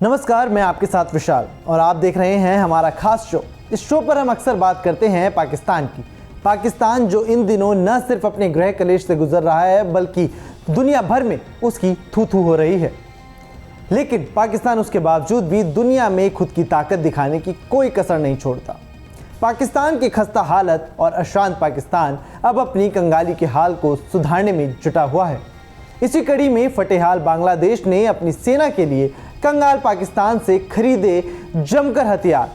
नमस्कार, मैं आपके साथ विशाल और आप देख रहे हैं हमारा खास शो। इस शो पर हम अक्सर बात करते हैं पाकिस्तान की। पाकिस्तान जो इन दिनों न सिर्फ अपने गृह कलेश से गुजर रहा है बल्कि दुनिया भर में उसकी थू-थू हो रही है। लेकिन पाकिस्तान उसके बावजूद भी दुनिया में खुद की ताकत दिखाने की कोई कसर नहीं छोड़ता। पाकिस्तान की खस्ता हालत और अशांत पाकिस्तान अब अपनी कंगाली के हाल को सुधारने में जुटा हुआ है। इसी कड़ी में फटेहाल बांग्लादेश ने अपनी सेना के लिए कंगाल पाकिस्तान से खरीदे जमकर हथियार।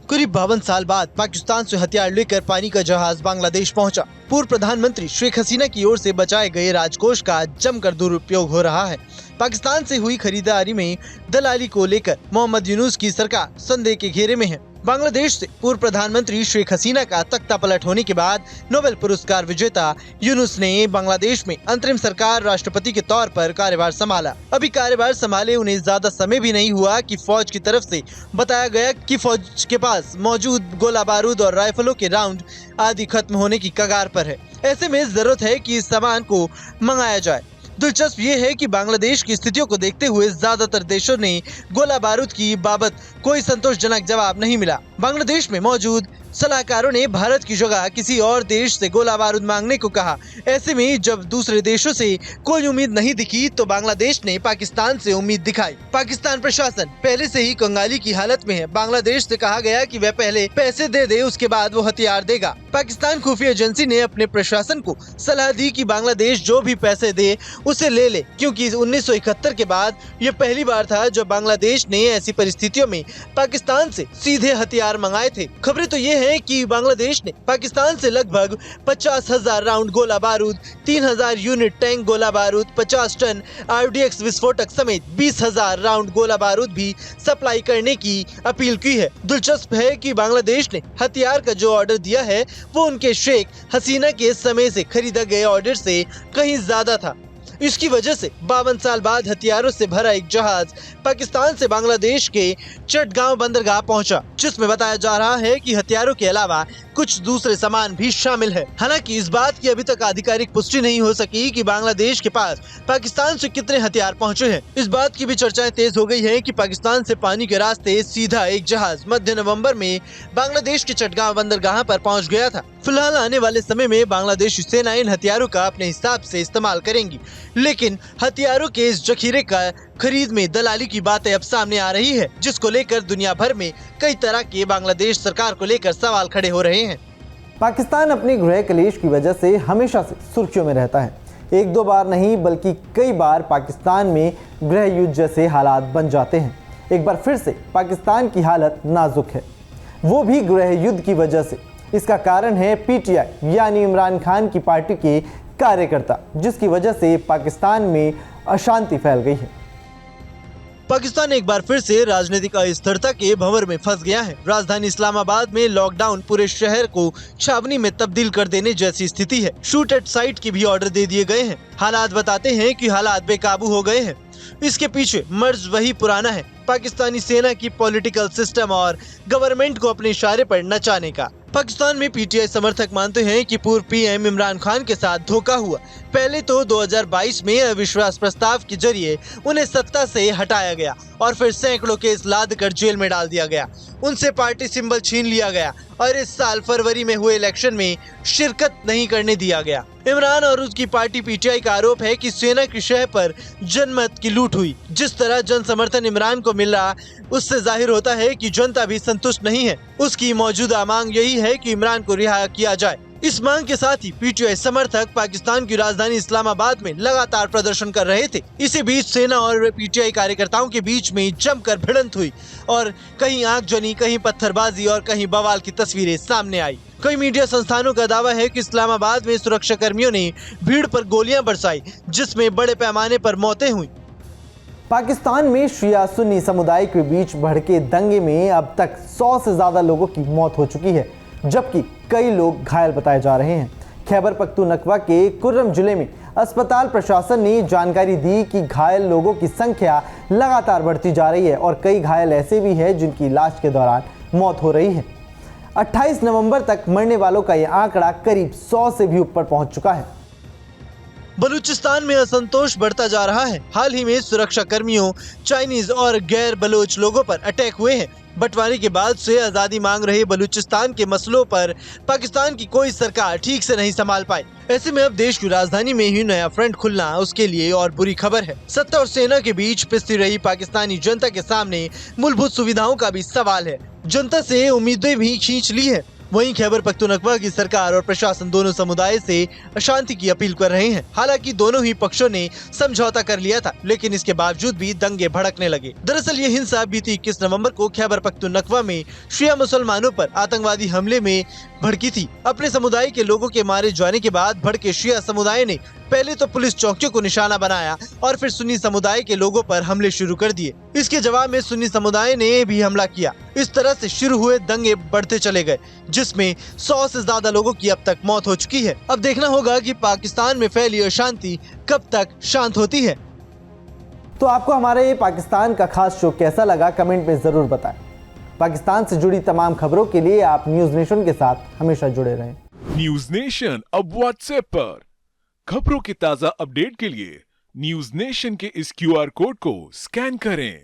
करीब 52 साल बाद पाकिस्तान से हथियार लेकर पानी का जहाज बांग्लादेश पहुंचा। पूर्व प्रधानमंत्री शेख हसीना की ओर से बचाए गए राजकोष का जमकर दुरुपयोग हो रहा है। पाकिस्तान से हुई खरीदारी में दलाली को लेकर मोहम्मद यूनुस की सरकार संदेह के घेरे में है। बांग्लादेश से पूर्व प्रधानमंत्री शेख हसीना का तख्ता पलट होने के बाद नोबेल पुरस्कार विजेता यूनुस ने बांग्लादेश में अंतरिम सरकार राष्ट्रपति के तौर पर कार्यभार संभाला। अभी कार्यभार संभाले उन्हें ज्यादा समय भी नहीं हुआ कि फौज की तरफ से बताया गया कि फौज के पास मौजूद गोला बारूद और राइफलों के राउंड आदि खत्म होने की कगार पर है। ऐसे में जरूरत है कि इस सामान को मंगाया जाए। दिलचस्प ये है कि बांग्लादेश की स्थितियों को देखते हुए ज्यादातर देशों ने गोला बारूद की बाबत कोई संतोषजनक जवाब नहीं मिला। बांग्लादेश में मौजूद सलाहकारों ने भारत की जगह किसी और देश से गोला बारूद मांगने को कहा। ऐसे में जब दूसरे देशों से कोई उम्मीद नहीं दिखी तो बांग्लादेश ने पाकिस्तान से उम्मीद दिखाई। पाकिस्तान प्रशासन पहले से ही कंगाली की हालत में है। बांग्लादेश से कहा गया कि वह पहले पैसे दे उसके बाद वो हथियार देगा। पाकिस्तान खुफिया एजेंसी ने अपने प्रशासन को सलाह दी कि बांग्लादेश जो भी पैसे दे उसे ले, क्योंकि 1971 के बाद यह पहली बार था जब बांग्लादेश ने ऐसी परिस्थितियों में पाकिस्तान से सीधे हथियार मंगाए थे। खबरें तो ये है कि बांग्लादेश ने पाकिस्तान से लगभग 50,000 राउंड गोला बारूद, 3,000 यूनिट टैंक गोला बारूद, 50 टन RDX विस्फोटक समेत 20,000 राउंड गोला बारूद भी सप्लाई करने की अपील की है। दिलचस्प है कि बांग्लादेश ने हथियार का जो ऑर्डर दिया है वो उनके शेख हसीना के समय से खरीदा गए ऑर्डर से कहीं ज्यादा था। इसकी वजह से 52 साल बाद हथियारों से भरा एक जहाज पाकिस्तान से बांग्लादेश के चटगांव बंदरगाह पहुंचा, जिसमें बताया जा रहा है कि हथियारों के अलावा कुछ दूसरे सामान भी शामिल है। हालांकि इस बात की अभी तक आधिकारिक पुष्टि नहीं हो सकी कि बांग्लादेश के पास पाकिस्तान से कितने हथियार पहुंचे हैं। इस बात की भी चर्चाएं तेज हो गई है कि पाकिस्तान से पानी के रास्ते सीधा एक जहाज मध्य नवंबर में बांग्लादेश के चटगांव बंदरगाह पर पहुंच गया था। फिलहाल आने वाले समय में बांग्लादेशी सेना इन हथियारों का अपने हिसाब से इस्तेमाल करेंगी, लेकिन हथियारों के इस जखीरे का खरीद में दलाली की बातें अब सामने आ रही है, जिसको लेकर दुनिया भर में कई तरह के बांग्लादेश सरकार को लेकर सवाल खड़े हो रहे हैं। पाकिस्तान अपने गृह कलेश की वजह से हमेशा से सुर्खियों में रहता है। एक दो बार नहीं बल्कि कई बार पाकिस्तान में गृह युद्ध जैसे हालात बन जाते हैं। एक बार फिर से पाकिस्तान की हालत नाजुक है, वो भी गृह युद्ध की वजह से। इसका कारण है PTI यानी इमरान खान की पार्टी के कार्यकर्ता, जिसकी वजह से पाकिस्तान में अशांति फैल गई है। पाकिस्तान एक बार फिर से राजनीतिक अस्थिरता के भंवर में फंस गया है। राजधानी इस्लामाबाद में लॉकडाउन पूरे शहर को छावनी में तब्दील कर देने जैसी स्थिति है। शूट एट साइट के भी ऑर्डर दे दिए गए हैं। हालात बताते हैं कि हालात बेकाबू हो गए हैं। इसके पीछे मर्ज वही पुराना है, पाकिस्तानी सेना की पॉलिटिकल सिस्टम और गवर्नमेंट को अपने इशारे पर नचाने का। पाकिस्तान में PTI समर्थक मानते हैं कि पूर्व PM इमरान खान के साथ धोखा हुआ। पहले तो 2022 में अविश्वास प्रस्ताव के जरिए उन्हें सत्ता से हटाया गया और फिर सैकड़ों केस लाद कर जेल में डाल दिया गया। उनसे पार्टी सिंबल छीन लिया गया और इस साल फरवरी में हुए इलेक्शन में शिरकत नहीं करने दिया गया। इमरान और उसकी पार्टी PTI का आरोप है कि सेना की शह पर जनमत की लूट हुई। जिस तरह जन समर्थन इमरान को मिला, उससे जाहिर होता है कि जनता भी संतुष्ट नहीं है। उसकी मौजूदा मांग यही है कि इमरान को रिहा किया जाए। इस मांग के साथ ही PTI समर्थक पाकिस्तान की राजधानी इस्लामाबाद में लगातार प्रदर्शन कर रहे थे। इसी बीच सेना और PTI कार्यकर्ताओं के बीच में जमकर भिड़ंत हुई और कहीं आगजनी, कहीं पत्थरबाजी और कहीं बवाल की तस्वीरें सामने आई। कई मीडिया संस्थानों का दावा है कि इस्लामाबाद में सुरक्षा कर्मियों ने भीड़ पर गोलियां बरसाई, जिसमें बड़े पैमाने पर मौतें हुई। पाकिस्तान में शिया सुन्नी समुदाय के बीच भड़के दंगे में अब तक 100 से ज्यादा लोगों की मौत हो चुकी है, जबकि कई लोग घायल बताए जा रहे हैं। खैबर पख्तूनख्वा के कुर्रम जिले में अस्पताल प्रशासन ने जानकारी दी कि घायल लोगों की संख्या लगातार बढ़ती जा रही है और कई घायल ऐसे भी हैं जिनकी इलाज के दौरान मौत हो रही है। 28 नवंबर तक मरने वालों का यह आंकड़ा करीब 100 से भी ऊपर पहुंच चुका है। बलूचिस्तान में असंतोष बढ़ता जा रहा है। हाल ही में सुरक्षा कर्मियों, चाइनीज और गैर बलोच लोगों पर अटैक हुए हैं। बंटवारे के बाद से आजादी मांग रहे बलूचिस्तान के मसलों पर पाकिस्तान की कोई सरकार ठीक से नहीं संभाल पाई। ऐसे में अब देश की राजधानी में ही नया फ्रंट खुलना उसके लिए और बुरी खबर है। सत्ता और सेना के बीच पिसती रही पाकिस्तानी जनता के सामने मूलभूत सुविधाओं का भी सवाल है। जनता से उम्मीदें भी खींच ली है। वहीं खैबर पख्तूनख्वा की सरकार और प्रशासन दोनों समुदाय से अशांति की अपील कर रहे हैं। हालांकि दोनों ही पक्षों ने समझौता कर लिया था, लेकिन इसके बावजूद भी दंगे भड़कने लगे। दरअसल ये हिंसा बीती 21 नवंबर को खैबर पख्तूनख्वा में शिया मुसलमानों पर आतंकवादी हमले में भड़की थी। अपने समुदाय के लोगों के मारे जाने के बाद भड़के शिया समुदाय ने पहले तो पुलिस चौकियों को निशाना बनाया और फिर सुन्नी समुदाय के लोगों पर हमले शुरू कर दिए। इसके जवाब में सुन्नी समुदाय ने भी हमला किया। इस तरह से शुरू हुए दंगे बढ़ते चले गए, जिसमें 100 से ज्यादा लोगों की अब तक मौत हो चुकी है। अब देखना होगा कि पाकिस्तान में फैली अशांति कब तक शांत होती है। तो आपको हमारा ये पाकिस्तान का खास शो कैसा लगा, कमेंट में ज़रूर बताएं। पाकिस्तान से जुड़ी तमाम खबरों के लिए आप न्यूज़ नेशन के साथ हमेशा जुड़े रहें। न्यूज नेशन अब व्हाट्सएप पर खबरों के ताजा अपडेट के लिए न्यूज नेशन के इस QR कोड को स्कैन करें।